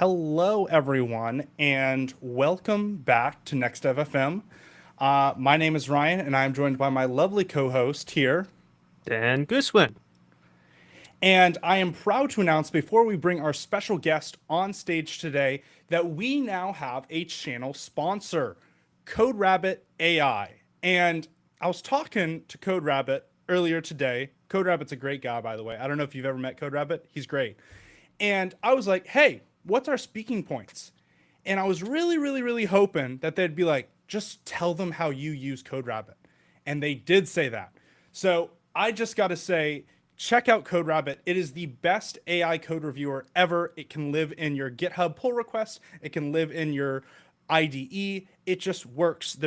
Hello, everyone, and welcome back to NextDev FM. My name is Ryan, and I'm joined by my lovely co-host here. Dan Goosewin. And I am proud to announce before we bring our special guest on stage today that we now have a channel sponsor, CodeRabbit AI. And I was talking to CodeRabbit earlier today. CodeRabbit's a great guy, by the way. I don't know if you've ever met CodeRabbit. He's great. And I was like, hey, what's our speaking points? And I was really hoping that they'd be like, just tell them how you use CodeRabbit. And they did say that. So I just got to say, check out CodeRabbit. It is the best AI code reviewer ever. It can live in your GitHub pull request. It can live in your IDE. It just works.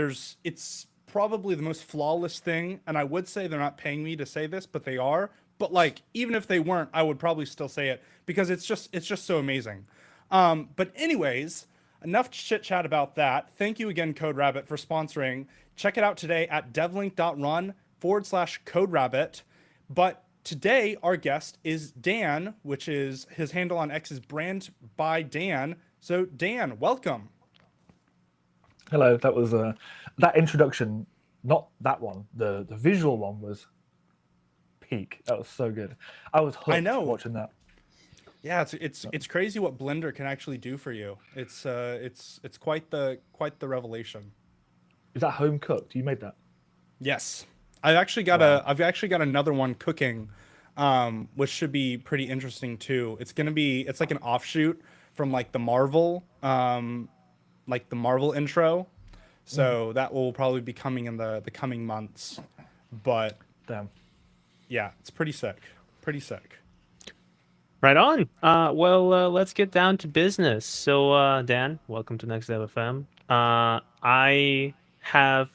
It's probably the most flawless thing. And I would say they're not paying me to say this, but they are. But like, even if they weren't, I would probably still say it because it's just so amazing. But anyways, enough chit chat about that. Thank you again, CodeRabbit, for sponsoring. Check it out today at devlink.run/CodeRabbit. But today, our guest is Dan, which is his handle on X is brand by Dan. So, Dan, welcome. Hello, that was that introduction, not that one. The visual one was peak. That was so good. I was I hooked know. watching that. Yeah, it's crazy what Blender can actually do for you. It's quite the revelation. Is that home cooked? You made that? Yes, I've actually got another one cooking, which should be pretty interesting too. It's like an offshoot from like the Marvel intro, Mm, so that will probably be coming in the coming months. But damn. yeah, it's pretty sick, pretty sick. Right on. Let's get down to business. Dan, welcome to Next Dev FM. I have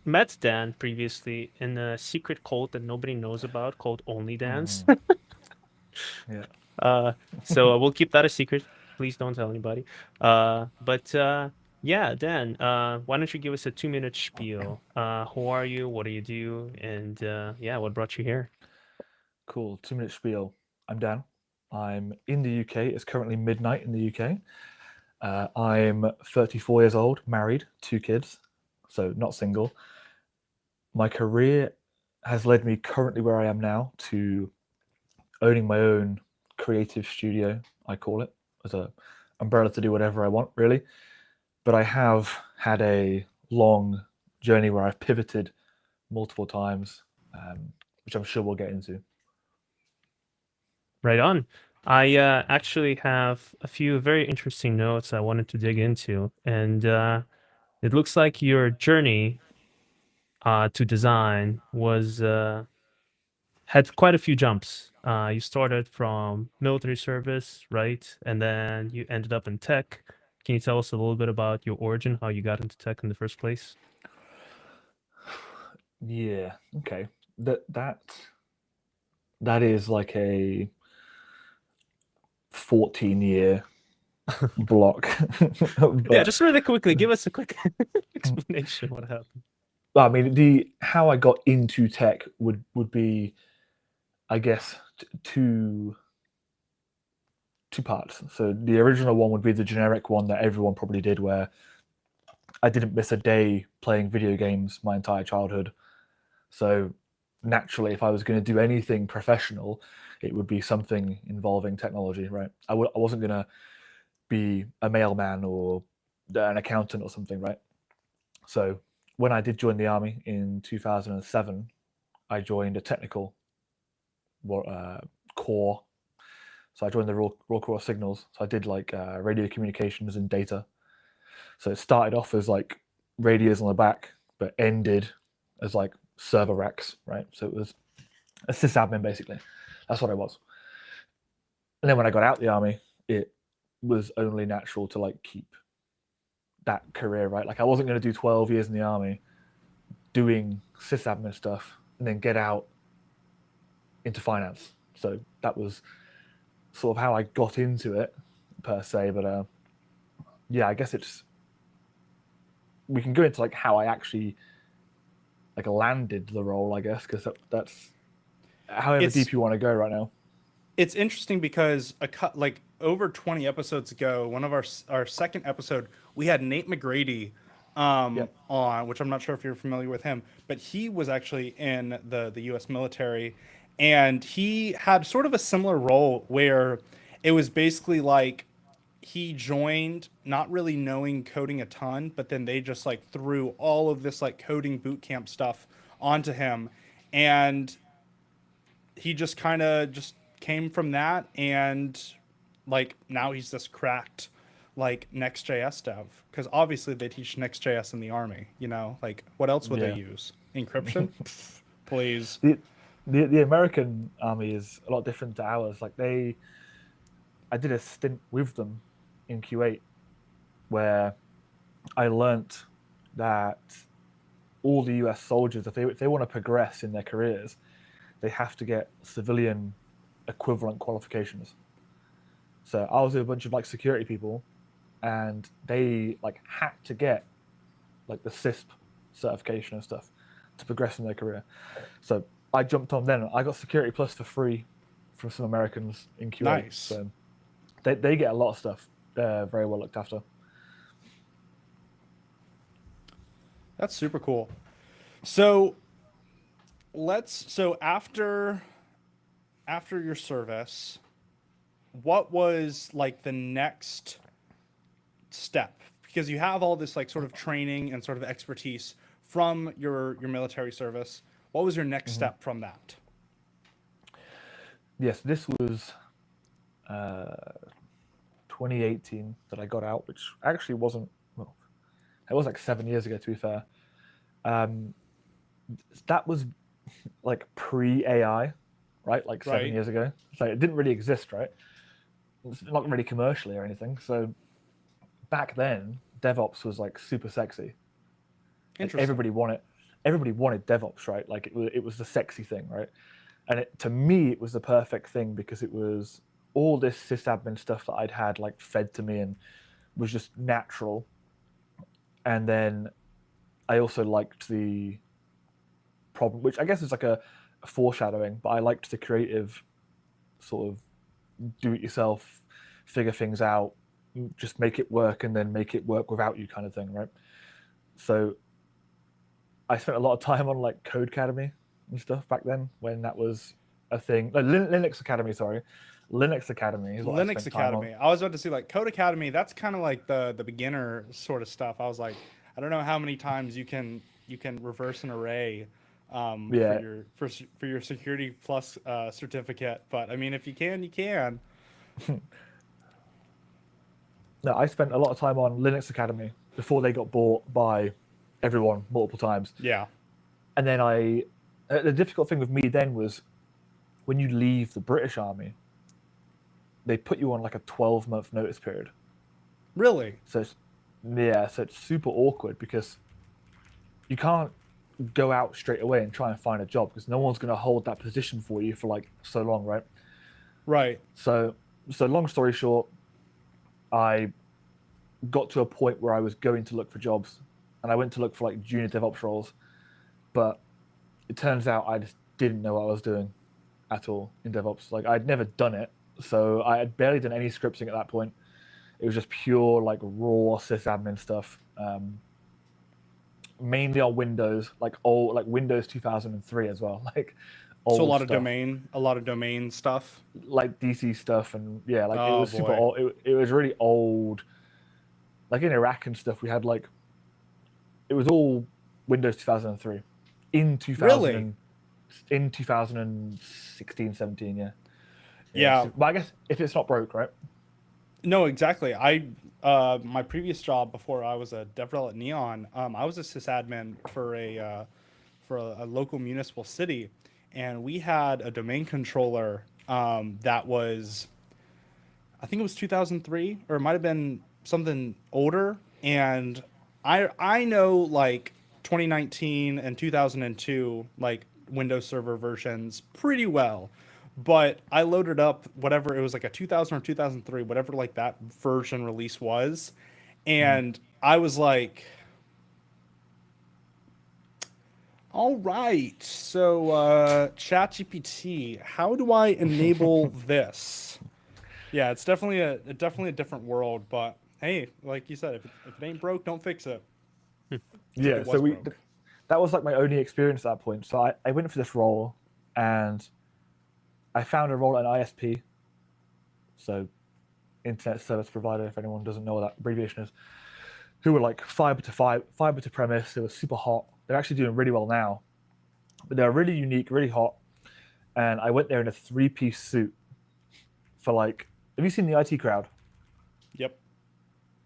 met Dan previously in a secret cult that nobody knows about called Only Dance. Mm, yeah. Uh, so we'll keep that a secret. Please don't tell anybody. Yeah, Dan, why don't you give us a 2 minute spiel? Who are you? What do you do? And yeah, what brought you here? Cool. 2 minute spiel. I'm Dan. I'm in the UK. It's currently midnight in the UK. I'm 34 years old, married, 2 kids, so not single. My career has led me currently where I am now to owning my own creative studio, I call it, as a umbrella to do whatever I want, really. But I have had a long journey where I've pivoted multiple times, which I'm sure we'll get into. Right on. I actually have a few very interesting notes I wanted to dig into, and it looks like your journey to design was had quite a few jumps. You started from military service, right? And then you ended up in tech. Can you tell us a little bit about your origin, how you got into tech in the first place? Yeah, okay. That is like a 14-year block. Yeah, But just really quickly, give us a quick explanation what happened. I mean, the how I got into tech would be, I guess, two parts. So the original one would be the generic one that everyone probably did, where I didn't miss a day playing video games my entire childhood. So naturally, if I was going to do anything professional, it would be something involving technology, right? I wasn't going to be a mailman or an accountant or something, right? So when I did join the army in 2007, I joined a technical uh, corps. So I joined the Royal Corps of Signals. So I did like radio communications and data. So it started off as like radios on the back, but ended as like server racks, right? So it was a sysadmin basically. That's what I was. And then when I got out the army, it was only natural to like keep that career, right? Like I wasn't going to do 12 years in the army doing sysadmin stuff and then get out into finance. So that was sort of how I got into it per se. But yeah, I guess it's we can go into like how I actually like landed the role, I guess, because that's however It's deep you want to go right now. it's interesting because like over 20 episodes ago, one of our second episode, we had Nate McGrady Yep. on, which I'm not sure if you're familiar with him, but he was actually in the U.S. military, and he had sort of a similar role where it was basically like he joined not really knowing coding a ton, but then they just like threw all of this like coding boot camp stuff onto him, and he just kind of just came from that, and like now he's this cracked like Next.js dev, because obviously they teach Next.js in the army, you know, like what else would they Yeah. use? Encryption? Pff, please. the, the American army is a lot different to ours. Like I did a stint with them in Q8 where I learnt that all the US soldiers, if they want to progress in their careers, they have to get civilian equivalent qualifications. So I was with a bunch of like security people, and they like had to get like the CISP certification and stuff to progress in their career. So I jumped on then. I got Security Plus for free from some Americans in Q8. Nice. So they get a lot of stuff. They're very well looked after. That's super cool. So so after your service, what was like the next step? Because you have all this like sort of training and sort of expertise from your military service. What was your next step from that? Yes, this was 2018 that I got out, which actually wasn't, well, it was like 7 years ago, to be fair. That was like pre-AI, right? Like 7 years ago. So it didn't really exist, right? It's not really commercially or anything. So back then, DevOps was like super sexy. Like Interesting. everybody wanted DevOps, right? Like it was the sexy thing, right? And to me, it was the perfect thing because it was all this sysadmin stuff that I'd had like fed to me and was just natural. And then I also liked the problem, which I guess is like a foreshadowing, but I liked the creative sort of do it yourself, figure things out, just make it work and then make it work without you kind of thing, right? So I spent a lot of time on like Code Academy and stuff back then when that was a thing. No, Linux Academy, sorry. Linux Academy is what I Linux spent time on. Academy. I was about to say like Code Academy. That's kind of like the beginner sort of stuff. I was like, I don't know how many times you can reverse an array Yeah. for your Security Plus certificate. But I mean, if you can, you can. No, I spent a lot of time on Linux Academy before they got bought by everyone multiple times. Yeah. And then the difficult thing with me then was when you leave the British Army, they put you on like a 12-month notice period. Really? So it's super awkward because you can't go out straight away and try and find a job because no one's going to hold that position for you for like so long, right? Right. So long story short, I got to a point where I was going to look for jobs, and I went to look for like junior DevOps roles, but it turns out I just didn't know what I was doing at all in DevOps. Like I'd never done it, so I had barely done any scripting at that point. It was just pure like raw sysadmin stuff, mainly on Windows, like Windows 2003 as well, like old So a lot stuff. a lot of domain stuff. Like DC stuff, and yeah, like it Oh, was super boy. old. It was really old. Like in Iraq and stuff, we had like it was all Windows 2003 in 2000 Really? in 2016, 17, yeah. Yeah. But I guess if it's not broke, right? No, exactly. My previous job before I was a DevRel at Neon, I was a sysadmin for a local municipal city, and we had a domain controller that was, I think it was 2003, or it might have been something older. And I know like 2019 and 2002 like Windows Server versions pretty well. But I loaded up whatever it was, like a 2000 or 2003, whatever like that version release was, and I was like, All right. So, ChatGPT, how do I enable this? Yeah, it's definitely a different world, but hey, like you said, if it ain't broke, don't fix it. Except Yeah, it so was broke. that was like my only experience at that point. So I went for this role, and I found a role at an ISP, so internet service provider. If anyone doesn't know what that abbreviation is, who were like fiber to premise. They were super hot. They're actually doing really well now, but they're really unique, really hot. And I went there in a three-piece suit for like. Have you seen the IT crowd? Yep.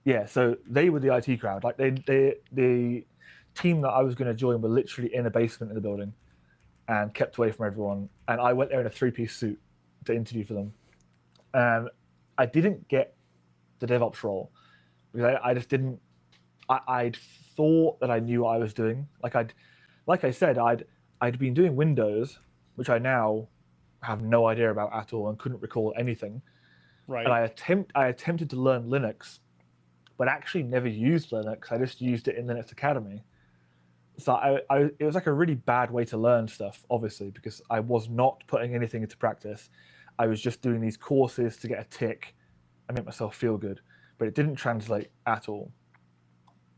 Yeah, so they were the IT crowd. Like the team that I was going to join were literally in a basement in the building, and kept away from everyone. And I went there in a three-piece suit to interview for them, and I didn't get the DevOps role because I just didn't. I'd thought that I knew what I was doing. Like I said, I'd been doing Windows, which I now have no idea about at all and couldn't recall anything. And Right. I attempted to learn Linux, but actually never used Linux. I just used it in Linux Academy. So it was like a really bad way to learn stuff, obviously, because I was not putting anything into practice. I was just doing these courses to get a tick and make myself feel good, but it didn't translate at all.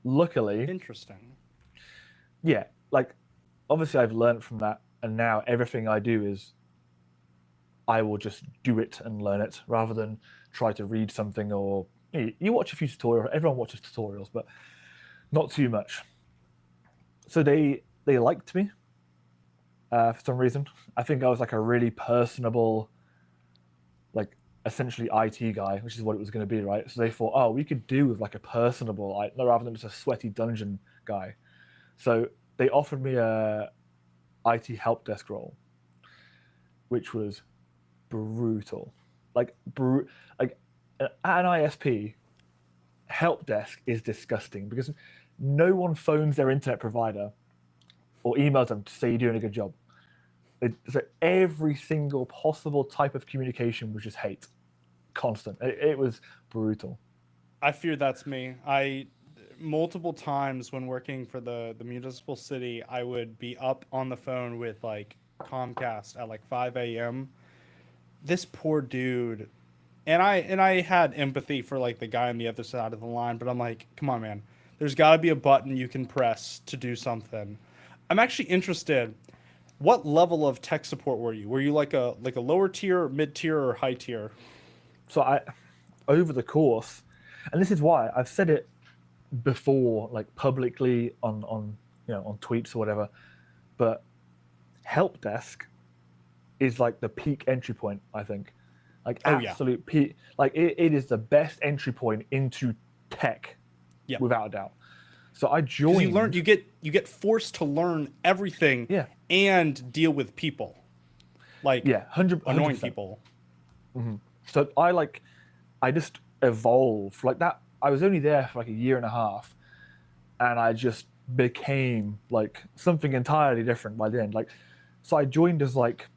Luckily, Interesting. yeah, like obviously I've learned from that, and now everything I do is I will just do it and learn it rather than try to read something or you watch a few tutorials. Everyone watches tutorials, but not too much. So they liked me for some reason. I think I was like a really personable, like essentially IT guy, which is what it was going to be, right? So they thought, oh, we could do with like a personable, rather than just a sweaty dungeon guy. So they offered me a IT help desk role, which was brutal. Like at an ISP, help desk is disgusting because no one phones their internet provider or emails them to say you're doing a good job. So every single possible type of communication was just hate, constant. It was brutal. I fear that's me. I multiple times when working for the municipal city, I would be up on the phone with like Comcast at like 5 a.m. This poor dude, and I had empathy for like the guy on the other side of the line, but I'm like, come on, man. There's got to be a button you can press to do something. I'm actually interested. What level of tech support were you? Were you like a lower tier, mid tier, or high tier? So over the course, and this is why I've said it before, like publicly on on tweets or whatever, but help desk is like the peak entry point, I think. Like Oh yeah, absolute peak. Like it is the best entry point into tech, yeah. without a doubt. So I Because you learn, joined. you get forced to learn everything Yeah, and deal with people, like yeah, 100 annoying percent. people. So I just evolved like that. I was only there for like a year and a half, and I just became like something entirely different by the end. Like, so I joined as like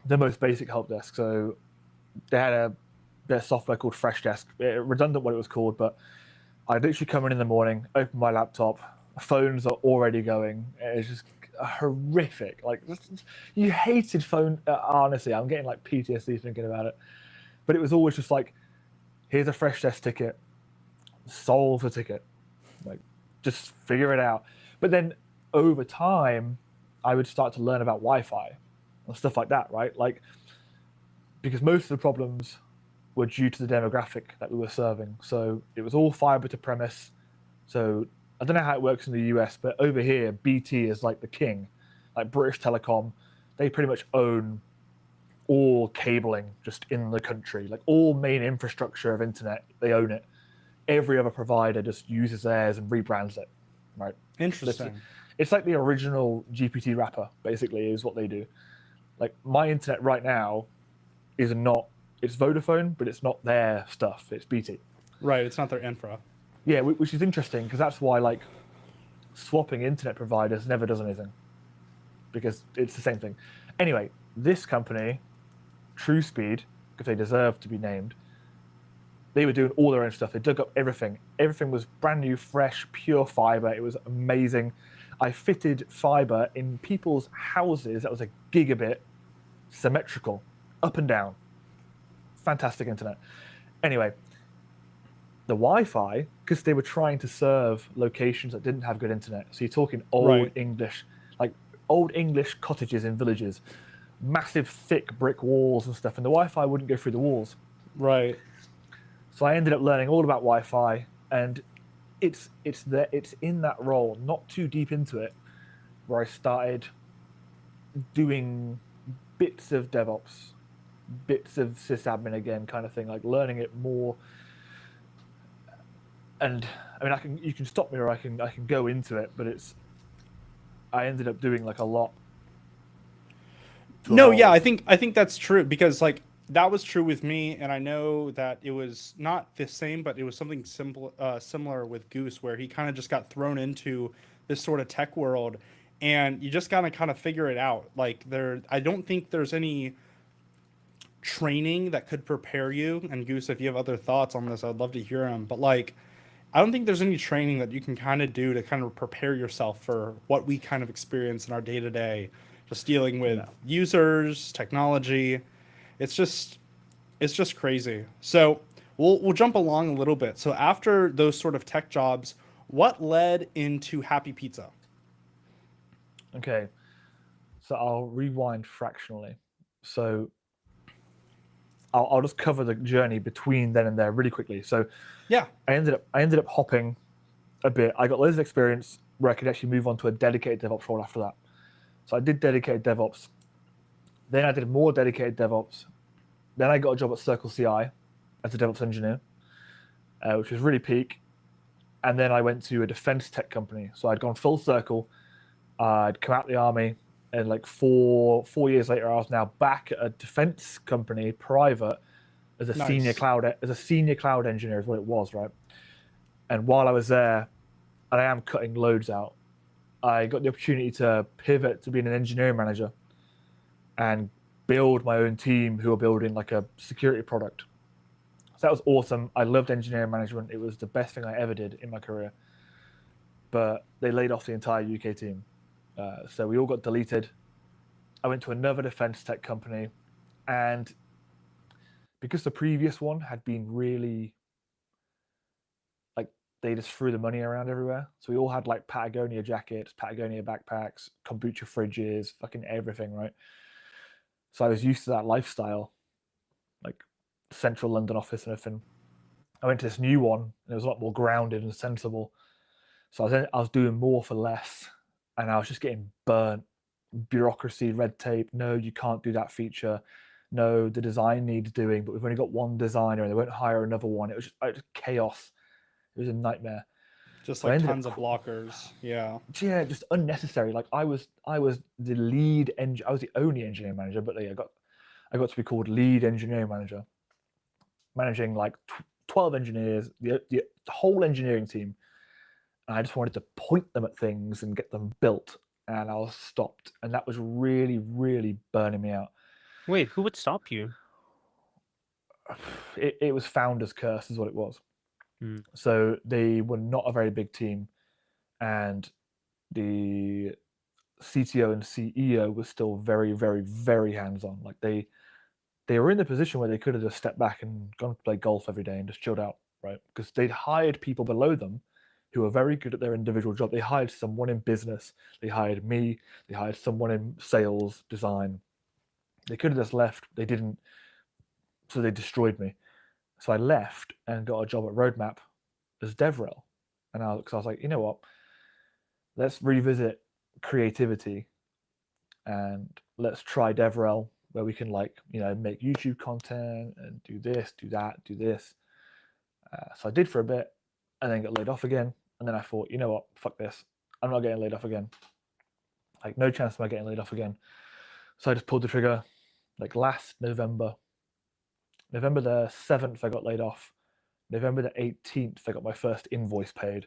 the most basic help desk. So they had a bit of software called Freshdesk, redundant what it was called, but I'd literally come in the morning, open my laptop, phones are already going. It's just horrific. Like you hated phone. Honestly, I'm getting like PTSD thinking about it. But it was always just like, here's a Freshdesk ticket, solve the ticket, like just figure it out. But then over time, I would start to learn about Wi-Fi and stuff like that, right? Like because most of the problems were due to the demographic that we were serving. So it was all fiber to premise. So I don't know how it works in the US, but over here, BT is like the king, like British Telecom. They pretty much own all cabling just in the country, like all main infrastructure of internet, they own it. Every other provider just uses theirs and rebrands it, right? So Interesting. it's like the original GPT wrapper, basically, is what they do. Like my internet right now is not, it's Vodafone, but it's not their stuff. It's BT. Right. It's not their infra. Yeah, which is interesting because that's why like swapping internet providers never does anything because it's the same thing. Anyway, this company, TrueSpeed, because they deserve to be named, they were doing all their own stuff. They dug up everything. Everything was brand new, fresh, pure fiber. It was amazing. I fitted fiber in people's houses that was a gigabit symmetrical, up and down. Fantastic internet. Anyway, the Wi-Fi, because they were trying to serve locations that didn't have good internet. So you're talking old Right. English, like old English cottages in villages, massive thick brick walls and stuff, and the Wi-Fi wouldn't go through the walls. Right. So I ended up learning all about Wi-Fi, and it's in that role, not too deep into it, where I started doing bits of DevOps, bits of sysadmin again, kind of thing, like learning it more. And I mean, you can stop me, or I can go into it, but I ended up doing like a lot to No, yeah, evolve. I think that's true because like that was true with me, and I know that it was not the same, but it was something simple, similar with Goose, where he kind of just got thrown into this sort of tech world, and you just gotta kind of figure it out. Like I don't think there's any training that could prepare you. And Goose, if you have other thoughts on this, I'd love to hear them. But like, I don't think there's any training that you can kind of do to kind of prepare yourself for what we kind of experience in our day to day, just dealing with No. users, technology. It's just it's just crazy. So we'll jump along a little bit. So after those sort of tech jobs, what led into Happy Pizza? Okay, so I'll rewind fractionally. So I'll just cover the journey between then and there really quickly. So Yeah, I ended up hopping a bit. I got loads of experience where I could actually move on to a dedicated DevOps role after that. So I did dedicated DevOps. Then I did more dedicated DevOps. Then I got a job at Circle CI as a DevOps engineer, which was really peak. And then I went to a defense tech company. So I'd gone full circle. I'd come out of the army, and like 4 years later, I was now back at a defense company, private, as a nice. senior cloud engineer, is what it was, right? And while I was there, and I am cutting loads out, I got the opportunity to pivot to being an engineering manager and build my own team who are building like a security product. So that was awesome. I loved engineering management. It was the best thing I ever did in my career. But they laid off the entire UK team. So we all got deleted. I went to another defense tech company, and because the previous one had been really like, they just threw the money around everywhere. So we all had like Patagonia jackets, Patagonia backpacks, kombucha fridges, fucking everything, right? So I was used to that lifestyle, like central London office and everything. I went to this new one, and it was a lot more grounded and sensible. So I was doing more for less, and I was just getting burnt. Bureaucracy, red tape. No, you can't do that feature. No, the design needs doing, but we've only got one designer, and they won't hire another one. It was chaos. It was a nightmare. Just So I like ended up, tons of blockers. Yeah. yeah, just unnecessary. Like I was the lead I was the only engineering manager, but yeah, I got to be called lead engineering manager, managing like 12 engineers, the whole engineering team. And I just wanted to point them at things and get them built. And I was stopped. And that was really, really burning me out. Wait, who would stop you? It was founder's curse, is what it was. Hmm. So they were not a very big team. And the CTO and CEO was still very, very, very hands on. Like they were in the position where they could have just stepped back and gone to play golf every day and just chilled out, right? Because they'd hired people below them who were very good at their individual job. They hired someone in business, they hired me, they hired someone in sales, design. They could have just left. They didn't, so they destroyed me. So I left and got a job at Roadmap as DevRel. And I was like, you know what? Let's revisit creativity and let's try DevRel where we can like make YouTube content and do this, do that, do this. So I did for a bit, and then got laid off again. And then I thought, you know what, fuck this, I'm not getting laid off again. Like no chance of my getting laid off again. So I just pulled the trigger. Like last November, November the 7th, I got laid off. November the 18th, I got my first invoice paid,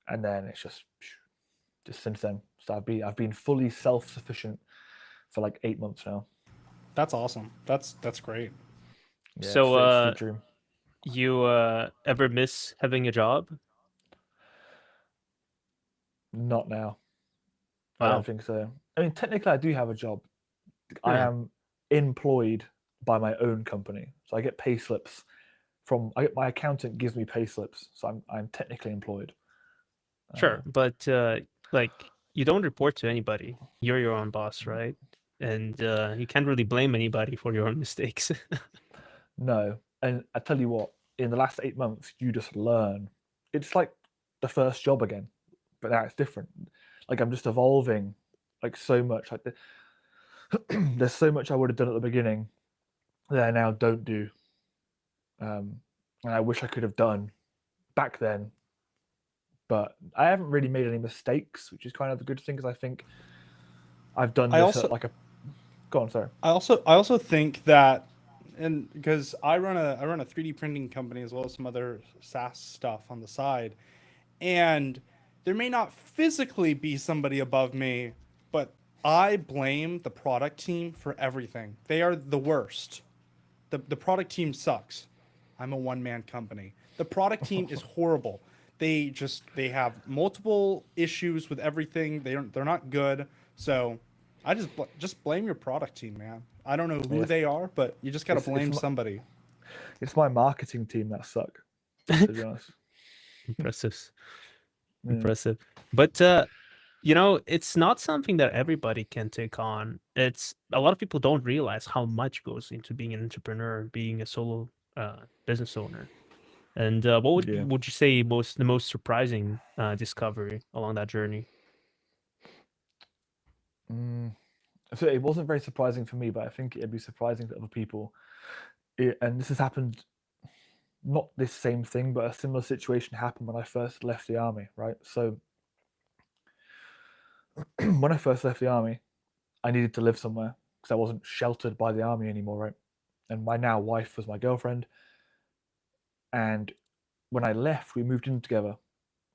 and then it's just since then. So I've been fully self sufficient for like 8 months now. That's awesome. That's great. Yeah, So, it's the dream. you ever miss having a job? Not now. I don't Wow. think so. I mean, technically, I do have a job. I Yeah. am employed by my own company, so I get pay slips from. My accountant gives me pay slips, so I'm technically employed. Sure, Uh, but like you don't report to anybody. You're your own boss, right? And you can't really blame anybody for your own mistakes. no, and I tell you what, in the last 8 months, you just learn. It's like the first job again, but now it's different. Like I'm just evolving, like so much. Like there's so much I would have done at the beginning that I now don't do, and I wish I could have done back then. But I haven't really made any mistakes, which is kind of the good thing because I think I've done I this at also like a. Go on, sorry. I also think that, and because I run a 3D printing company as well as some other SaaS stuff on the side, and there may not physically be somebody above me, but I blame the product team for everything. They are the worst. The product team sucks. I'm a one man company. The product team is horrible. They have multiple issues with everything. They're not good. So I just blame your product team, man. I don't know who Yes, they are, but you just got to it's blame somebody. it's my marketing team that suck. To be honest. Impressive. Yeah. Impressive. But it's not something that everybody can take on. It's a lot of people don't realize how much goes into being an entrepreneur, being a solo business owner. And what would Yeah. would you say the most surprising discovery along that journey? Mm. So it wasn't very surprising for me, but I think it'd be surprising to other people. And this has happened, not this same thing, but a similar situation happened when I first left the army, right? So when I first left the army, I needed to live somewhere because I wasn't sheltered by the army anymore, right? And my now wife was my girlfriend. And when I left, we moved in together,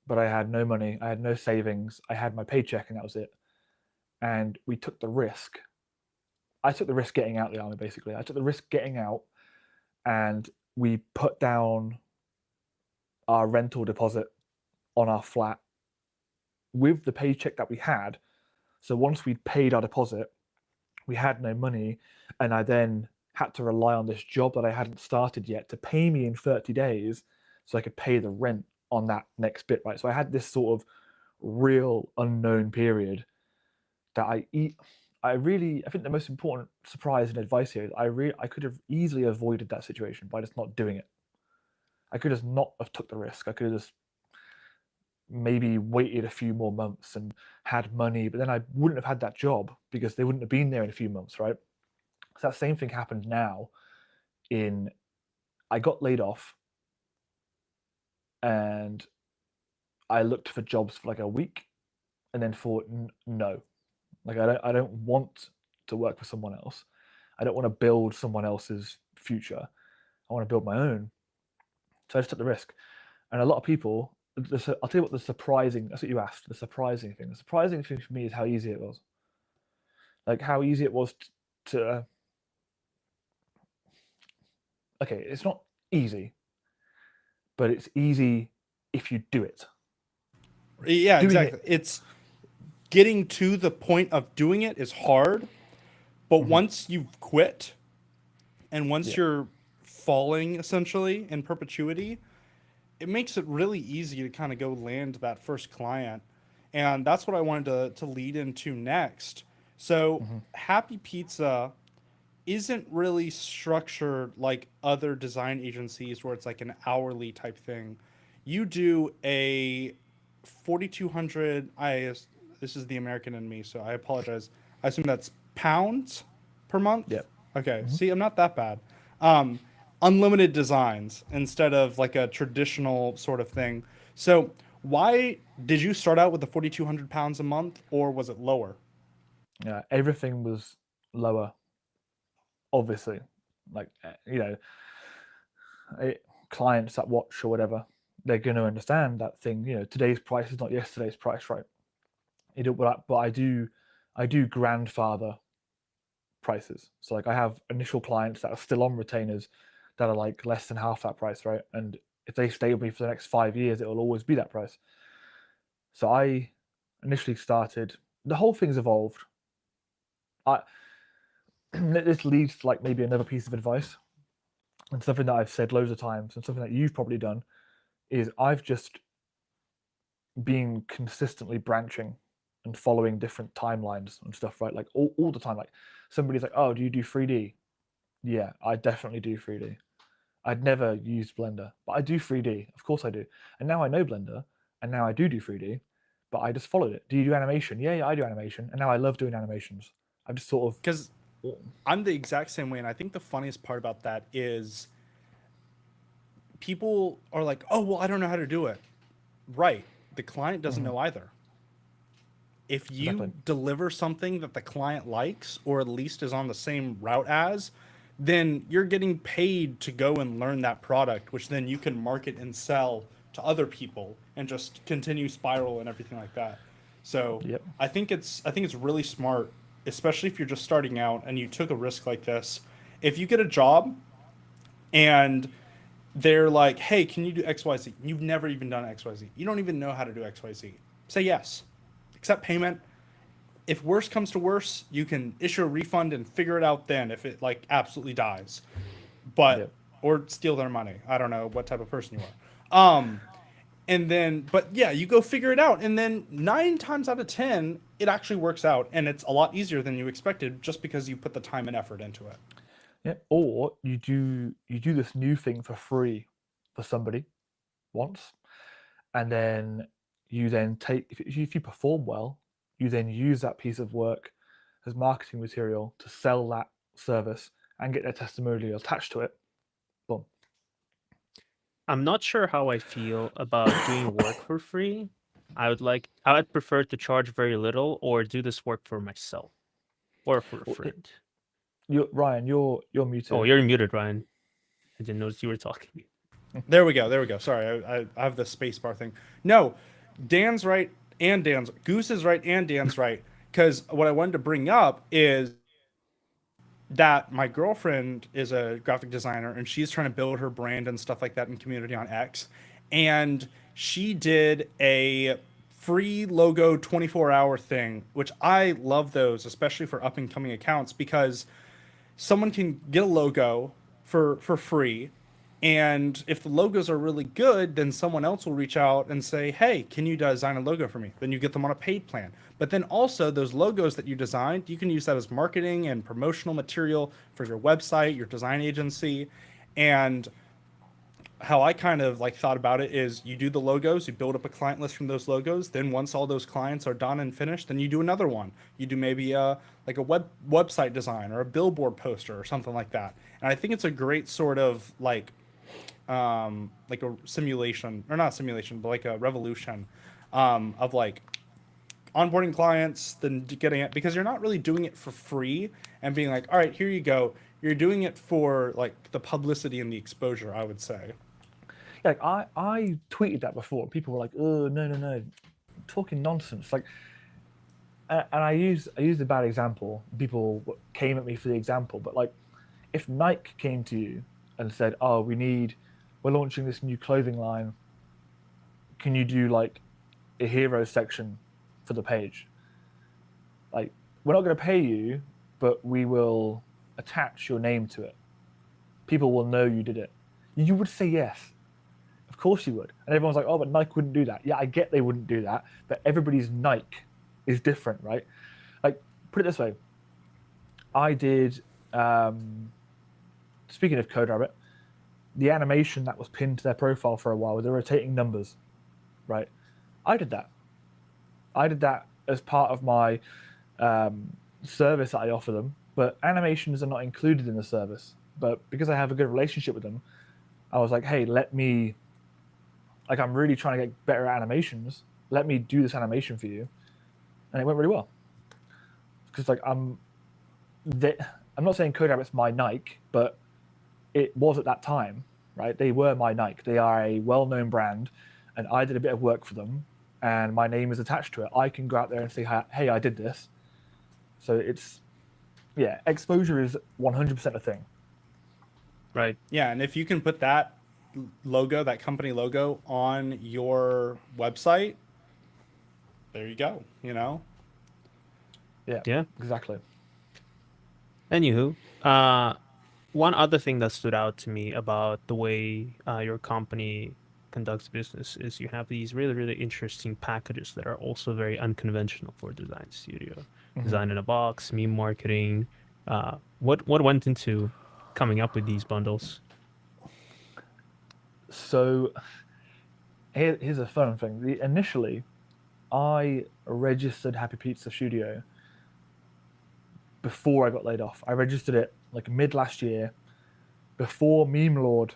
but I had no money, I had no savings, I had my paycheck, and that was it. And we took the risk. I took the risk getting out of the army, basically. I took the risk getting out, and we put down our rental deposit on our flat with the paycheck that we had. So once we'd paid our deposit, we had no money, and I then had to rely on this job that I hadn't started yet to pay me in 30 days so I could pay the rent on that next bit, right? So I had this sort of real unknown period that I think the most important surprise and advice here is I could have easily avoided that situation by just not doing it. I could just not have took the risk. I could have just maybe waited a few more months and had money, but then I wouldn't have had that job because they wouldn't have been there in a few months, right? So that same thing happened now in I got laid off and I looked for jobs for like a week and then thought no. Like I don't want to work for someone else. I don't want to build someone else's future. I want to build my own. So I just took the risk. And a lot of people, I'll tell you what the surprising, that's what you asked, the surprising thing. The surprising thing for me is how easy it was. Like how easy it was to okay, it's not easy, but it's easy if you do it. Yeah, Doing exactly. it. It's getting to the point of doing it is hard, but Mhm. once you've quit and once Yeah. you're falling essentially in perpetuity, it makes it really easy to kind of go land that first client. And that's what I wanted to lead into next. So, Mhm. Happy Pizza isn't really structured like other design agencies where it's like an hourly type thing. You do a 4,200. This is the American in me, so I apologize. I assume that's pounds per month. Yeah. Okay, Mhm. see, I'm not that bad. Um, Unlimited designs instead of like a traditional sort of thing. So why did you start out with the 4,200 pounds a month, or was it lower? Yeah. Everything was lower, obviously. Like eh, clients that watch or whatever, they're going to understand that thing. Today's price is not yesterday's price, right? But I do grandfather prices. So like I have initial clients that are still on retainers that are like less than half that price, right? And if they stay with me for the next 5 years, it will always be that price. So I initially started. the whole thing's evolved. I this leads to like maybe another piece of advice, and something that I've said loads of times, and something that you've probably done is I've just been consistently branching and following different timelines and stuff, right? Like all the time. Like somebody's like, "Oh, do you do 3D?" Yeah, I definitely do 3D. I'd never used Blender, but I do 3D. Of course I do. And now I know Blender, and now I do 3D, but I just followed it. Do you do animation? Yeah, I do animation, and now I love doing animations. I'm just sort of Because I'm the exact same way, and I think the funniest part about that is people are like, "Oh, well, I don't know how to do it." Right. The client doesn't know either. If you Exactly. deliver something that the client likes, or at least is on the same route as, then you're getting paid to go and learn that product, which then you can market and sell to other people and just continue spiral and everything like that. So Yep. I think it's really smart, especially if you're just starting out and you took a risk like this. If you get a job and they're like, "Hey, can you do XYZ?" You've never even done XYZ. You don't even know how to do XYZ. Say yes. Accept payment. If worse comes to worse, you can issue a refund and figure it out then if it like absolutely dies. But Yep. or steal their money. I don't know what type of person you are. And then but yeah, you go figure it out and then 9 times out of 10 it actually works out and it's a lot easier than you expected just because you put the time and effort into it. Yep. Or you do this new thing for free for somebody once, and then you then take if you perform well, you then use that piece of work as marketing material to sell that service and get their testimonial attached to it. Boom. I'm not sure how I feel about doing work for free. I would prefer to charge very little or do this work for myself or for a Well, friend. Ryan, you're Oh, muted. you're muted, Ryan. I didn't notice you were talking. There we go. There we go. Sorry, I have the space bar thing. No, Dan's right and Dan's Goose is right and Dan's right. Because what I wanted to bring up is that my girlfriend is a graphic designer and she's trying to build her brand and stuff like that in community on X. And she did a free logo 24-hour thing, which I love those, especially for up and coming accounts, because someone can get a logo for free, and if the logos are really good, then someone else will reach out and say, "Hey, can you design a logo for me?" Then you get them on a paid plan. But then also those logos that you designed, you can use that as marketing and promotional material for your website, your design agency. And how I kind of like thought about it is you do the logos, you build up a client list from those logos. Then once all those clients are done and finished, then you do another one. You do maybe like a website design or a billboard poster or something like that. And I think it's a great sort of like a simulation or not simulation, but like a revolution of like onboarding clients, then getting it because you're not really doing it for free and being like, all right, here you go. You're doing it for like the publicity and the exposure, I would say. Yeah, like I tweeted that before. People were like, "Oh, no, no, no, talking nonsense." Like, and I used a bad example. People came at me for the example, but like, if Nike came to you and said, "Oh, we're launching this new clothing line. Can you do like a hero section for the page?" Like, we're not going to pay you, but we will attach your name to it. People will know you did it. You would say yes. Of course you would. And everyone's like, "Oh, but Nike wouldn't do that." Yeah, I get they wouldn't do that, but everybody's Nike is different, right? Like, put it this way. I did, speaking of CodeRabbit, the animation that was pinned to their profile for a while with the rotating numbers, right? I did that. I did that as part of my service that I offer them, but animations are not included in the service. But because I have a good relationship with them, I was like, "Hey, I'm really trying to get better at animations. Let me do this animation for you," and it went really well. Because like I'm not saying CodeRabbit's my Nike, but it was at that time, right? They were my Nike. They are a well-known brand, and I did a bit of work for them, and my name is attached to it. I can go out there and say, "Hey, I did this." So yeah, exposure is 100% a thing. Right. Yeah, and if you can put that logo, that company logo on your website, there you go, you know? Yeah. exactly. Anywho, one other thing that stood out to me about the way your company conducts business is you have these really, really interesting packages that are also very unconventional for a design studio. Design in a box, meme marketing. What went into coming up with these bundles? So here's a fun thing. Initially, I registered Happy Pizza Studio before I got laid off. I registered it like mid last year, before Meme Lord,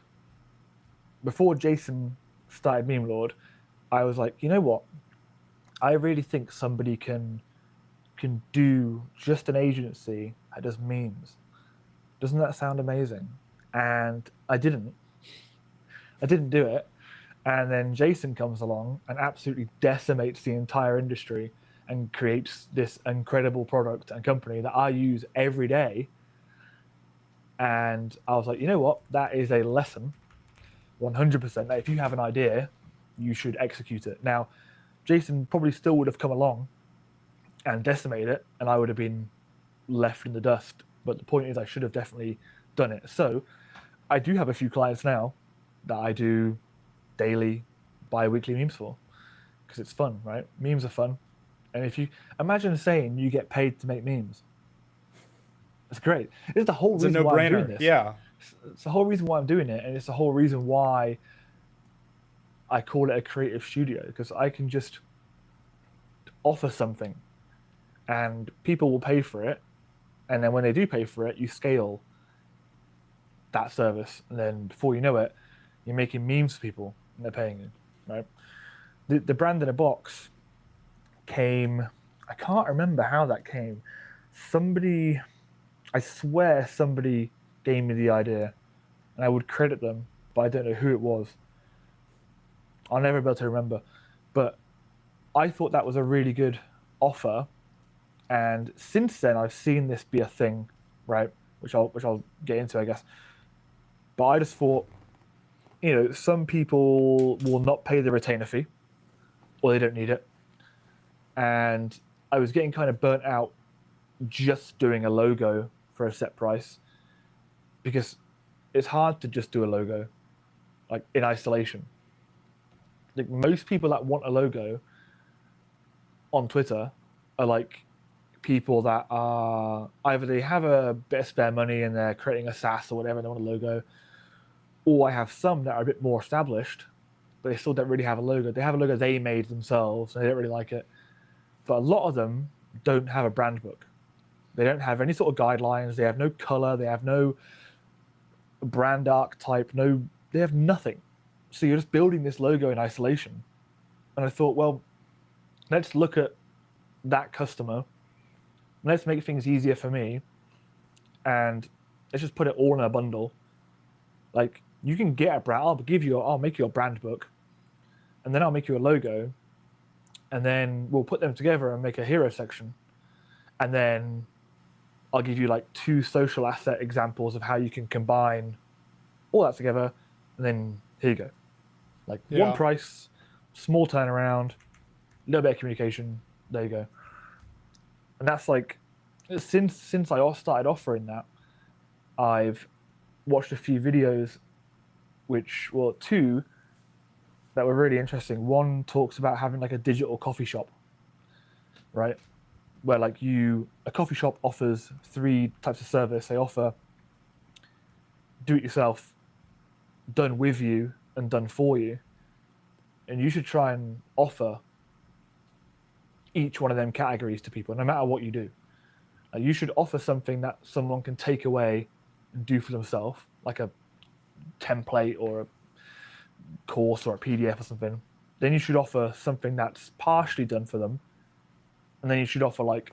before Jason started Meme Lord. I was like, you know what? I really think somebody can do just an agency that does memes. Doesn't that sound amazing? And I didn't. I didn't do it. And then Jason comes along and absolutely decimates the entire industry and creates this incredible product and company that I use every day. And I was like, you know what? That is a lesson, 100%, that if you have an idea, you should execute it. Now, Jason probably still would have come along and decimated it, and I would have been left in the dust. But the point is, I should have definitely done it. So I do have a few clients now that I do daily, bi-weekly memes for, because it's fun, right? Memes are fun. And if you imagine saying you get paid to make memes, it's great. It's the whole It's a reason why I'm doing no-brainer. this. Yeah. It's the whole reason why I'm doing it, and it's the whole reason why I call it a creative studio, because I can just offer something and people will pay for it, and then when they do pay for it, you scale that service, and then before you know it, you're making memes for people and they're paying you, right? The brand in a box came, I can't remember how that came. Somebody, I swear somebody gave me the idea, and I would credit them, but I don't know who it was. I'll never be able to remember. But I thought that was a really good offer, and since then I've seen this be a thing, right? Which I'll get into, I guess. But I just thought, you know, some people will not pay the retainer fee, or they don't need it, and I was getting kind of burnt out just doing a logo for a set price, because it's hard to just do a logo like in isolation. Like most people that want a logo on Twitter are like people that are either they have a bit of spare money and they're creating a SaaS or whatever and they want a logo, or I have some that are a bit more established but they still don't really have a logo. They have a logo they made themselves and they don't really like it. But a lot of them don't have a brand book. They don't have any sort of guidelines. They have no color. They have no brand archetype. They have nothing. So you're just building this logo in isolation. And I thought, well, let's look at that customer. Let's make things easier for me. And let's just put it all in a bundle. Like you can get a brand. I'll make you a brand book, and then I'll make you a logo, and then we'll put them together and make a hero section, and then I'll give you like 2 social asset examples of how you can combine all that together, and then here you go. Like one price, small turnaround, a little bit of communication. There you go. And that's like, since I started offering that, I've watched a few videos, which were 2 that were really interesting. One talks about having like a digital coffee shop, right? Where like a coffee shop offers 3 types of service. They offer do it yourself, done with you, and done for you. And you should try and offer each one of them categories to people, no matter what you do. You should offer something that someone can take away and do for themselves, like a template or a course or a PDF or something. Then you should offer something that's partially done for them. And then you should offer like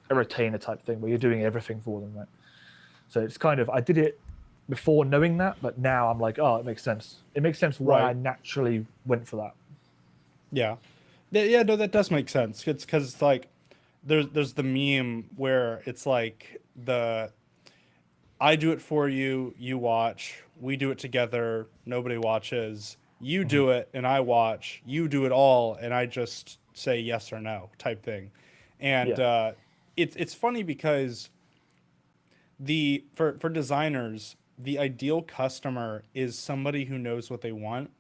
a retainer type thing where you're doing everything for them, right? So it's kind of, I did it before knowing that, but now I'm like, oh, it makes sense. It makes sense why I naturally went for that. Yeah. Yeah, no, that does make sense. It's because it's like there's the meme where it's like I do it for you, you watch, we do it together, nobody watches, you do it and I watch, you do it all and I just say yes or no type thing. And it's funny because for designers, the ideal customer is somebody who knows what they want.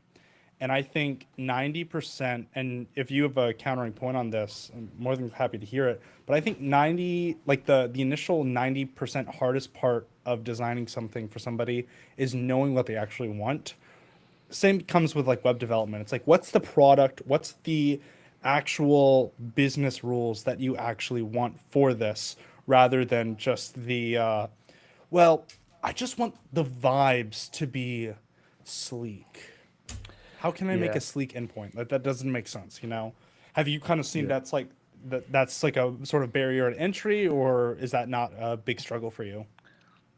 And I think 90%, and if you have a countering point on this, I'm more than happy to hear it. But I think 90, like the initial 90% hardest part of designing something for somebody is knowing what they actually want. Same comes with like web development. It's like, what's the product? What's the actual business rules that you actually want for this rather than just well, I just want the vibes to be sleek. How can I make Yeah, a sleek endpoint? That doesn't make sense, you know? Have you kind of seen yeah. that's like a sort of barrier to entry, or is that not a big struggle for you?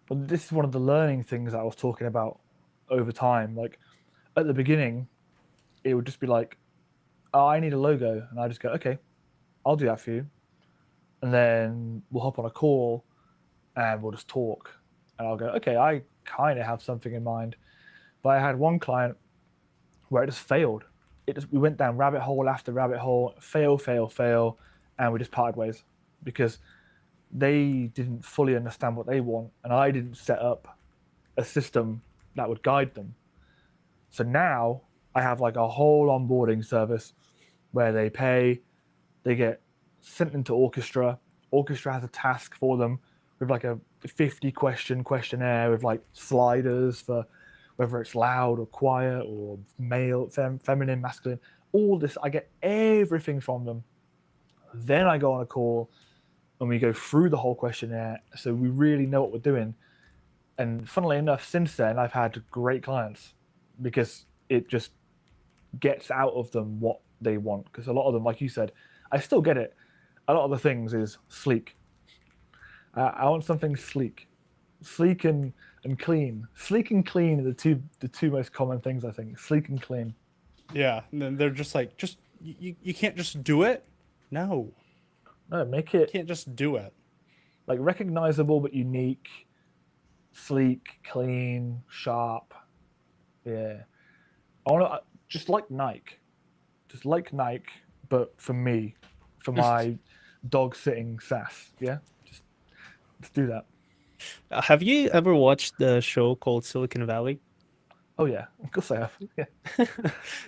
But this is one of the learning things that I was talking about over time. Like at the beginning, it would just be like, oh, I need a logo. And I just go, okay, I'll do that for you. And then we'll hop on a call and we'll just talk. And I'll go, okay, I kind of have something in mind. But I had one client where it just failed. We went down rabbit hole after rabbit hole, fail, fail, fail, and we just parted ways because they didn't fully understand what they want, and I didn't set up a system that would guide them. So now I have like a whole onboarding service where they pay, they get sent into Orchestra. Orchestra has a task for them with like a 50 question questionnaire with like sliders for whether it's loud or quiet or male, feminine, masculine. All this, I get everything from them. Then I go on a call and we go through the whole questionnaire so we really know what we're doing. And funnily enough, since then, I've had great clients because it just gets out of them what they want. Because a lot of them, like you said, I still get it. A lot of the things is sleek. I want something sleek, sleek and clean. Sleek and clean are the two most common things I think. Sleek and clean. Yeah, and then they're just like, just you can't just do it. No, No, make you it can't just do it. like recognizable but unique, sleek, clean, sharp. Yeah, I want to just like Nike, but for me, for my dog sitting sass. Yeah, just let's do that. Have you ever watched the show called Silicon Valley? Oh yeah, of course I have. Yeah.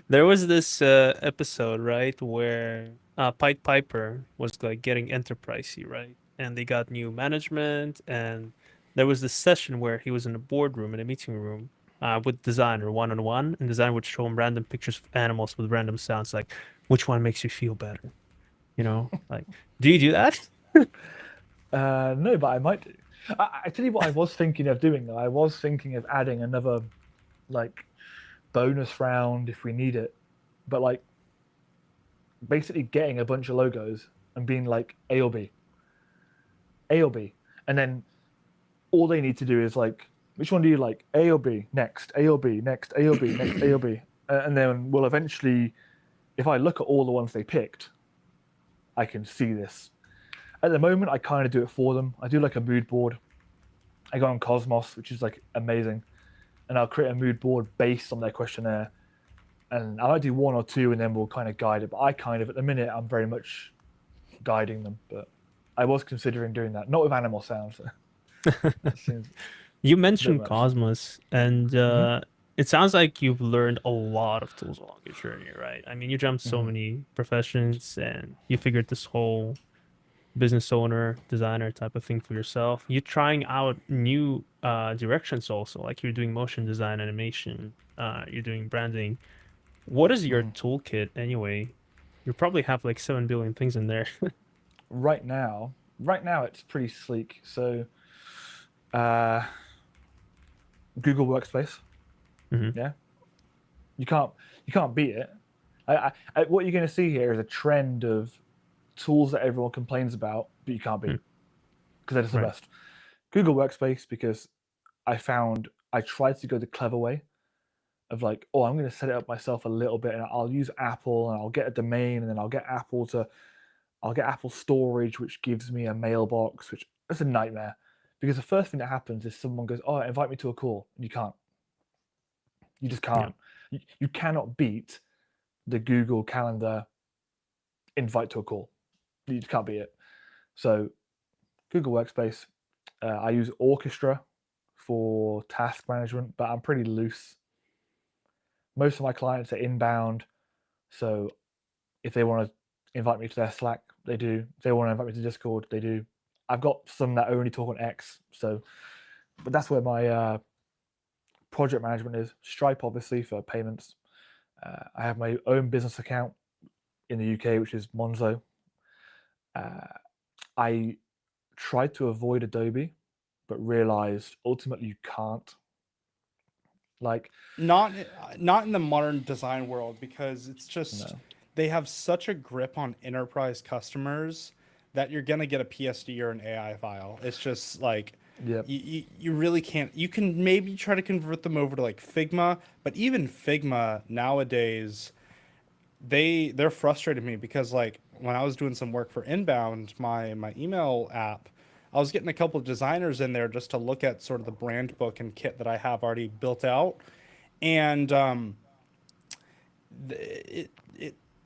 There was this episode, right, where Pied Piper was like getting enterprisey, right? And they got new management, and there was this session where he was in a boardroom, in a meeting room, with designer one on one, and designer would show him random pictures of animals with random sounds, like which one makes you feel better? Like, do you do that? No, but I might do. I tell you what, I was thinking of doing though. I was thinking of adding another like bonus round if we need it, but like basically getting a bunch of logos and being like A or B, A or B, and then all they need to do is like, which one do you like? A or B? Next. A or B? Next. A or B? Next. A or B? And then we'll eventually, if I look at all the ones they picked, I can see this. At the moment, I kind of do it for them. I do like a mood board. I go on Cosmos, which is like amazing, and I'll create a mood board based on their questionnaire. And I might do one or two, and then we'll kind of guide it. But I kind of, at the minute, I'm very much guiding them. But I was considering doing that, not with animal sounds. That seems You a bit mentioned much. Cosmos, and Hmm. it sounds like you've learned a lot of tools along your journey, right? I mean, you jumped so Hmm. many professions, and you figured this whole business owner, designer type of thing for yourself. You're trying out new directions also, like you're doing motion design, animation, you're doing branding. What is your Hmm. toolkit anyway? You probably have like 7 billion things in there. Right now, it's pretty sleek. So, uh, Google Workspace, Hmm. yeah, you can't you can't beat it. What you're going to see here is a trend of tools that everyone complains about, but you can't beat because they're just the Right. best. Google Workspace because I tried to go the clever way of like, oh, I'm going to set it up myself a little bit, and I'll use Apple, and I'll get a domain, and then I'll get Apple storage, which gives me a mailbox, which is a nightmare because the first thing that happens is someone goes, oh, invite me to a call, and you can't. You just Yeah. can't. You cannot beat the Google Calendar invite to a call. You just can't beat it. So Google Workspace. I use Orchestra for task management, but I'm pretty loose. Most of my clients are inbound, so if they want to invite me to their Slack, they do. If they want to invite me to Discord, they do. I've got some that only talk on X, so but that's where my project management is. Stripe, obviously, for payments. I have my own business account in the UK, which is Monzo. I tried to avoid Adobe, but realized ultimately you can't. Like, Not in the modern design world, because it's just no. they have such a grip on enterprise customers that you're gonna get a PSD or an AI file. It's just like Yeah. you really can't. You can maybe try to convert them over to like Figma, but even Figma nowadays, they're frustrated me because like when I was doing some work for Inbound, my email app, I was getting a couple of designers in there just to look at sort of the brand book and kit that I have already built out, and it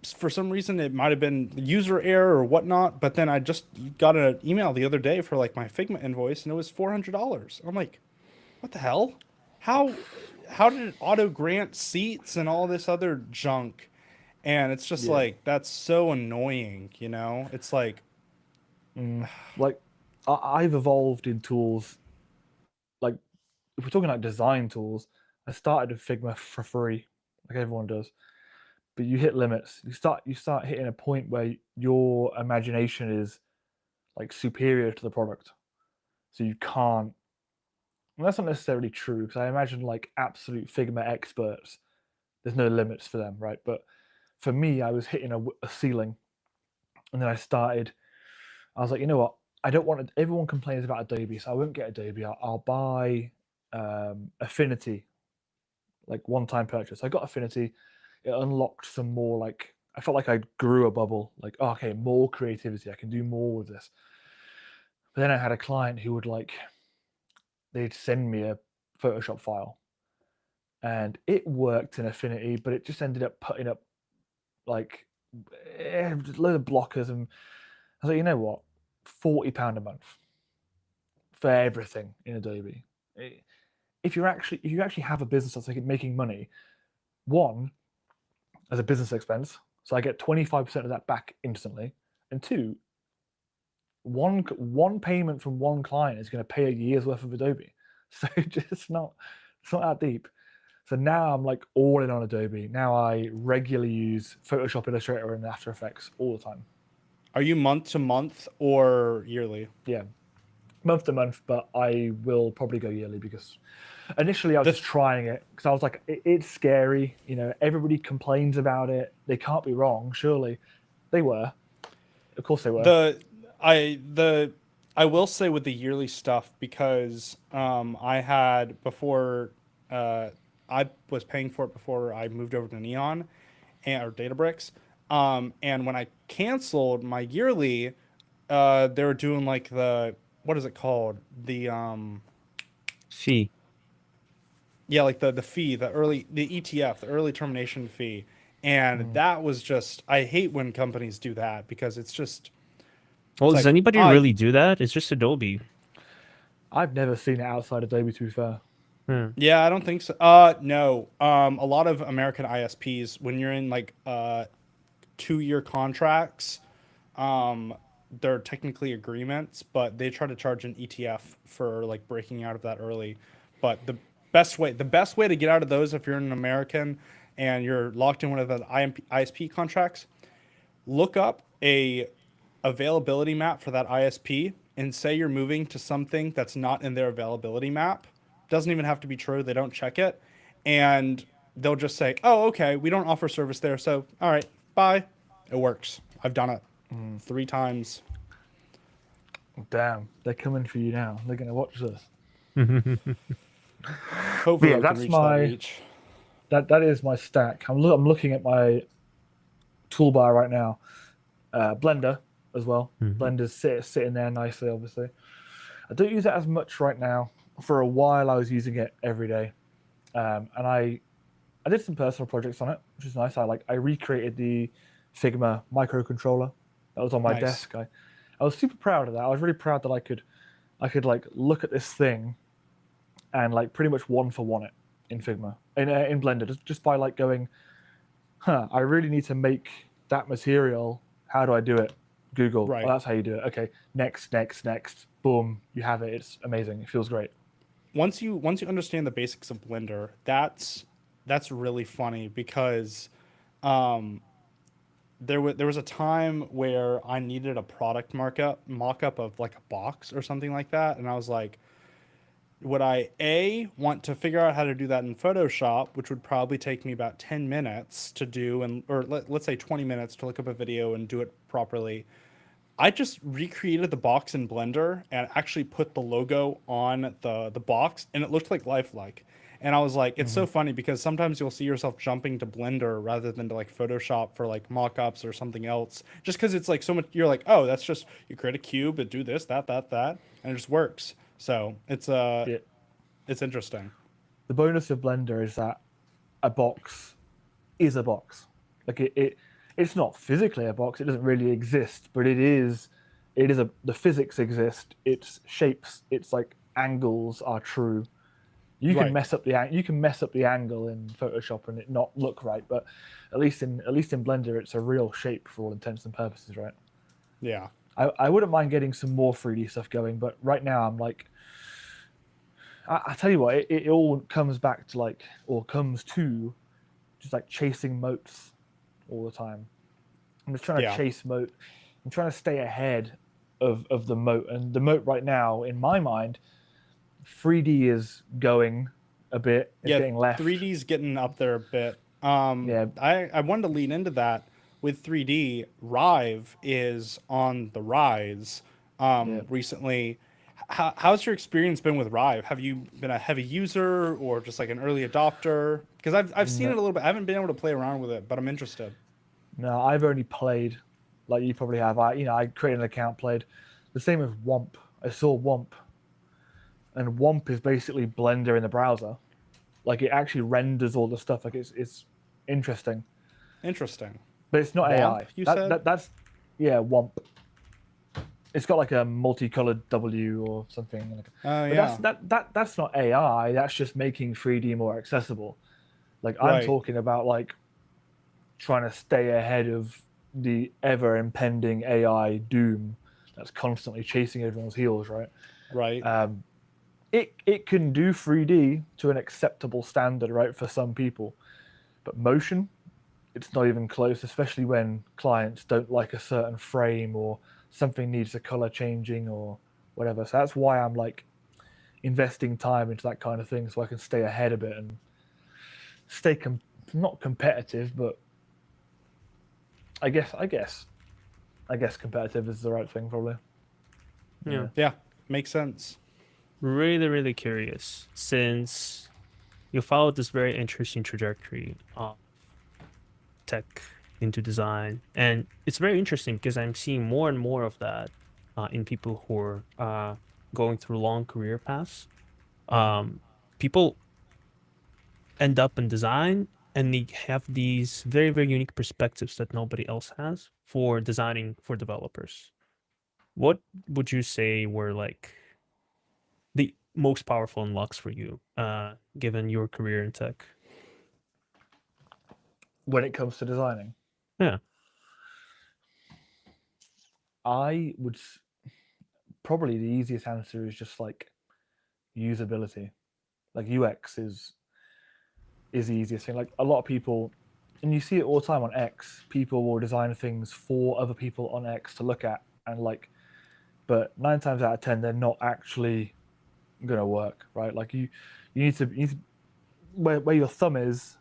for some reason it might have been user error or whatnot, but then I just got an email the other day for like my Figma invoice and it was $400. I'm like, what the hell? How how did it auto grant seats and all this other junk? And it's just Yeah. like that's so annoying, you know? It's like Like, I've evolved in tools. Like, if we're talking like design tools, I started with Figma for free, like everyone does. But you hit limits. You start hitting a point where your imagination is like superior to the product, so you can't. And that's not necessarily true because I imagine like absolute Figma experts, there's no limits for them, right? But for me, I was hitting a ceiling, and then I was like, you know what? I don't want to. Everyone complains about Adobe, so I won't get Adobe. I'll buy Affinity, like one-time purchase. I got Affinity. It unlocked some more. Like I felt like I grew a bubble. Like, oh, okay, more creativity. I can do more with this. But then I had a client who would like they'd send me a Photoshop file, and it worked in Affinity, but it just ended up putting up like just a load of blockers. And I was like, you know what? £40 a month for everything in Adobe. If you actually have a business that's like making money, one as a business expense, so I get 25% of that back instantly, and two, one payment from one client is going to pay a year's worth of Adobe. So it's not that deep. So now I'm like all in on Adobe. Now I regularly use Photoshop, Illustrator, and After Effects all the time. are you month to month or yearly? Yeah, month to month, but I will probably go yearly because initially I was The just trying it because I was like, it's scary. You know, everybody complains about it. They can't be wrong, surely. They were. Of course they were. the the I will say with the yearly stuff, because I had before I was paying for it before I moved over to Neon or Databricks. And when I canceled my yearly, they were doing like the what is it called? The Fee. yeah, like the fee, the ETF, the early termination fee. And Mm. that was just I hate when companies do that because Well, it's does like anybody I really do that? It's just Adobe. I've never seen it outside Adobe, to be fair. Hmm. yeah, I don't think so. No. A lot of American ISPs, when you're in like 2-year contracts, um, they're technically agreements, but they try to charge an ETF for like breaking out of that early. But the best way to get out of those if you're an American and you're locked in one of the ISP contracts, look up a availability map for that ISP and say you're moving to something that's not in their availability map. Doesn't even have to be true. They don't check it. And they'll just say, oh, okay, we don't offer service there. So, all right, bye. It works. I've done it Mm. 3 times. Damn, they're coming for you now. They're going to watch this. But Hopefully yeah, we can that's reach that my reach. that is my stack. I'm looking at my toolbar right now. Blender as well. Mhm. Blender's sitting there nicely, obviously. I don't use it as much right now. For a while, I was using it every day, and I did some personal projects on it, which is nice. I recreated the Figma microcontroller that was on my Nice. desk. I was super proud of that. I was really proud that I could like look at this thing and like pretty much one for one it in Figma, in Blender, just by like going, I really need to make that material. How do I do it? Google. Right. Oh, that's how you do it. Okay, next. Boom, you have it. It's amazing. It feels great. Once you understand the basics of Blender, that's really funny because um, there was a time where I needed a product mock-up of like a box or something like that, and I was like, would I want to figure out how to do that in Photoshop, which would probably take me about 10 minutes to do, and or let's say 20 minutes to look up a video and do it properly. I just recreated the box in Blender and actually put the logo on the box, and it looked like lifelike. And I was like, it's so funny because sometimes you'll see yourself jumping to Blender rather than to like Photoshop for like mock-ups or something else, just because it's like so much. You're like, oh, that's just you create a cube and do this, that, and it just works. So Yeah. it's interesting. The bonus of Blender is that a box is a box. Like it's not physically a box. It doesn't really exist, but the physics exist. Its shapes, its like angles are true. You can Right. mess up the angle in Photoshop and it not look right, but at least in Blender, it's a real shape for all intents and purposes, right? Yeah. I wouldn't mind getting some more 3D stuff going, but right now I'm like, I tell you what, it all comes back to like, or comes to, just like chasing moats all the time. I'm just trying to Yeah. chase moat. I'm trying to stay ahead of the moat, and the moat right now, in my mind, 3D is going a bit. It's Yeah, getting left. 3D's getting up there a bit. Yeah. I wanted to lean into that with 3D. Rive is on the rise Yeah. recently. How's your experience been with Rive? Have you been a heavy user or just like an early adopter? Because I've seen it a little bit. I haven't been able to play around with it, but I'm interested. No, I've only played, like you probably have. I created an account, played. The same with Womp. I saw Womp, and Womp is basically Blender in the browser. Like it actually renders all the stuff. Like it's interesting, Interesting. but it's not Womp, AI. you said? That's yeah, Womp. It's got like a multicolored W or something. Oh But yeah. that's not AI. That's just making 3D more accessible. Like I'm Right. talking about like trying to stay ahead of the ever impending AI doom that's constantly chasing everyone's heels, right? Right. It can do 3D to an acceptable standard, right, for some people, but motion, it's not even close, especially when clients don't like a certain frame or something needs a color changing or whatever. So that's why I'm like investing time into that kind of thing so I can stay ahead a bit and stay not competitive, but I guess competitive is the right thing, probably. Yeah. Yeah. Makes sense. Really, really curious since you followed this very interesting trajectory of tech into design. And it's very interesting because I'm seeing more and more of that in people who are going through long career paths. People end up in design and they have these very, very unique perspectives that nobody else has for designing for developers. What would you say were like the most powerful unlocks for you, given your career in tech? When it comes to designing, Yeah. I would probably the easiest answer is just like usability. Like UX is the easiest thing. Like a lot of people, and you see it all the time on X. People will design things for other people on X to look at, and like, but 9 times out of 10, they're not actually gonna work, right? Like you need to where your thumb is.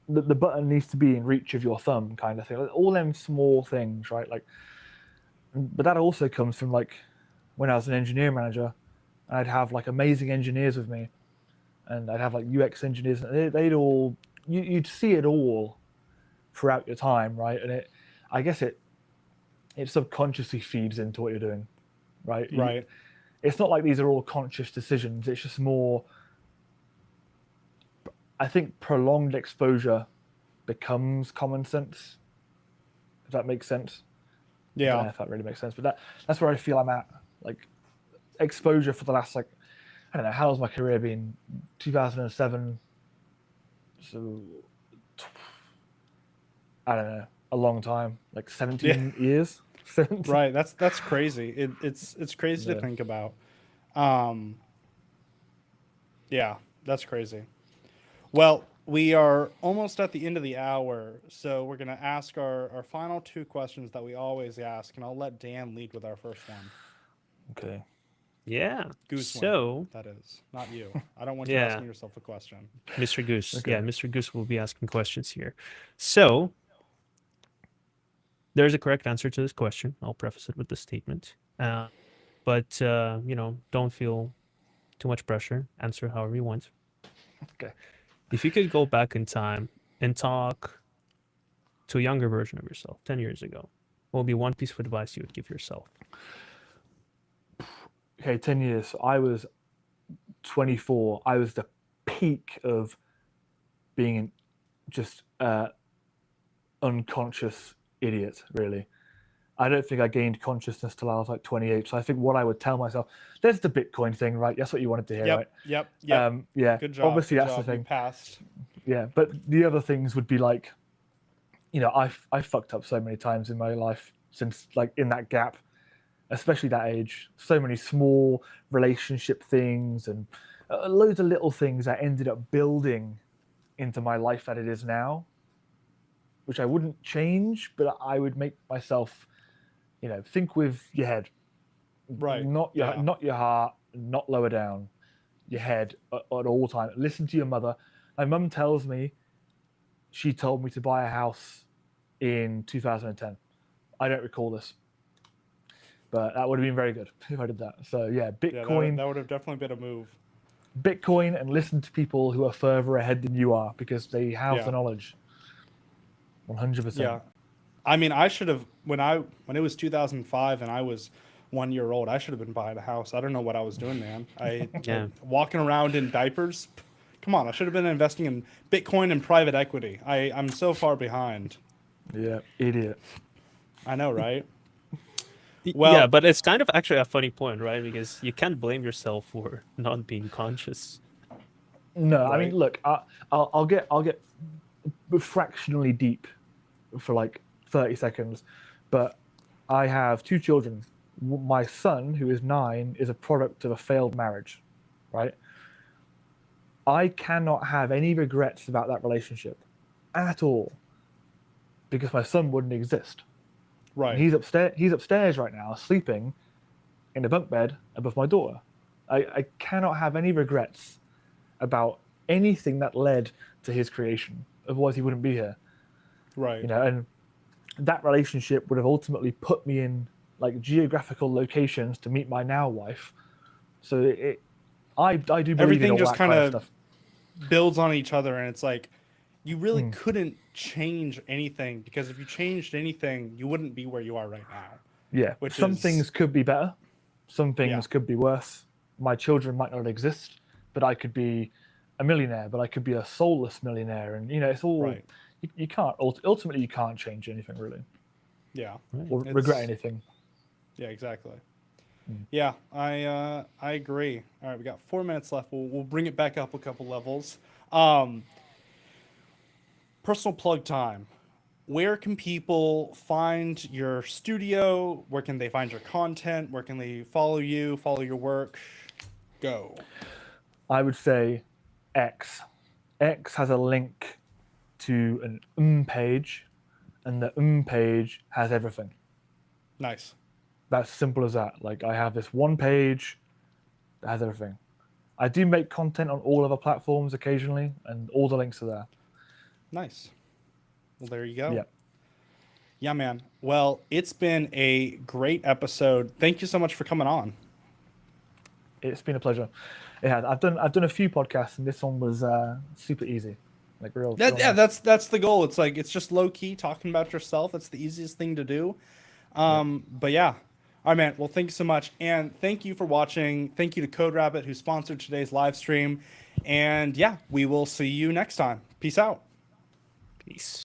The button needs to be in reach of your thumb, kind of thing. Like, all them small things, right? Like, but that also comes from like when I was an engineering manager, I'd have like amazing engineers with me, and I'd have like UX engineers. And they'd all you'd see it all throughout your time, right? And I guess it subconsciously feeds into what you're doing, right? Right. It's not like these are all conscious decisions. It's just more, I think, prolonged exposure becomes common sense. If that makes sense. I don't know Yeah. if that really makes sense, but that's where I feel I'm at. Like exposure for the last, like, I don't know, how has my career been? 2007, so I don't know, a long time, like 17 years. 17. Right. That's crazy. It's crazy to Yeah. think about. Um, yeah, that's crazy. Well, we are almost at the end of the hour, so we're gonna ask our final two questions that we always ask, and I'll let Dan lead with our first one. Okay. Yeah. Goosewing, So, that is, not you. I don't want you yeah, asking yourself a question. Mr. Goose. Okay. Yeah, Mr. Goose will be asking questions here. So, there's a correct answer to this question. I'll preface it with the statement. But don't feel too much pressure. Answer however you want. Okay. If you could go back in time and talk to a younger version of yourself 10 years ago, what would be one piece of advice you would give yourself? Okay, 10 years. So I was 24. I was the peak of being just unconscious idiot, really. I don't think I gained consciousness till I was like 28. So I think what I would tell myself, there's the Bitcoin thing, right? That's what you wanted to hear, right? Yep. Yeah. Good job. Obviously, Good that's job. the You thing. passed. Yeah, but the other things would be like, I fucked up so many times in my life since, like, in that gap, especially that age. So many small relationship things and loads of little things that ended up building into my life that it is now, which I wouldn't change, but I would make myself, think with your head, Right. not your Yeah. not your heart, not lower down, your head at all times. Listen to your mother. My mum tells me she told me to buy a house in 2010. I don't recall this, but that would have been very good if I did that. So yeah, Yeah, Bitcoin, that would have definitely been a move. Bitcoin, and listen to people who are further ahead than you are because they have Yeah. the knowledge. 100%. Yeah. I mean, I should have when it was 2005 and I was 1 year old. I should have been buying a house. I don't know what I was doing, man. Yeah. Walking around in diapers. Come on, I should have been investing in Bitcoin and private equity. I'm so far behind. Yeah, idiot. I know, right? Yeah, Well, but it's kind of actually a funny point, right? Because you can't blame yourself for not being conscious. No, I mean, Right. look, I'll get fractionally deep for like 30 seconds, but I have two children. My son, who is 9, is a product of a failed marriage, right? I cannot have any regrets about that relationship at all because my son wouldn't exist. And Right. he's upstairs. He's upstairs right now, sleeping in a bunk bed above my daughter. I cannot have any regrets about anything that led to his creation. Otherwise, he wouldn't be here. Right. And that relationship would have ultimately put me in like geographical locations to meet my now wife. So I do believe in Everything all just that kind kind of of stuff. builds on each other, and it's like you really Mm. couldn't change anything because if you changed anything, you wouldn't be where you are right now. Yeah, Which some is things could be better, some things Yeah. could be worse. My children might not exist, but I could be a millionaire, but I could be a soulless millionaire, and it's all Right. you can't ultimately you can't change anything really Yeah. or It's- regret anything. Yeah, exactly. Mm. Yeah, I agree. All right, we got 4 minutes left. We'll bring it back up a couple levels. Personal plug time. Where can people find your studio? Where can they find your content? Where can they follow you, follow your work? Go. I would say X. X has a link to an page, and the page has everything. Nice. That's simple as that. Like I have this one page that has everything. I do make content on all other platforms occasionally, and all the links are there. Nice. Well, there you go. Yeah. Yeah, man. Well, it's been a great episode. Thank you so much for coming on. It's been a pleasure. It has. I've done a few podcasts, and this one was super easy, like real. Yeah, nice. that's the goal. It's like it's just low key talking about yourself. That's the easiest thing to do. But yeah. All right, man. Well, thank you so much, and thank you for watching. Thank you to Code Rabbit who sponsored today's live stream, and yeah, we will see you next time. Peace out. Peace.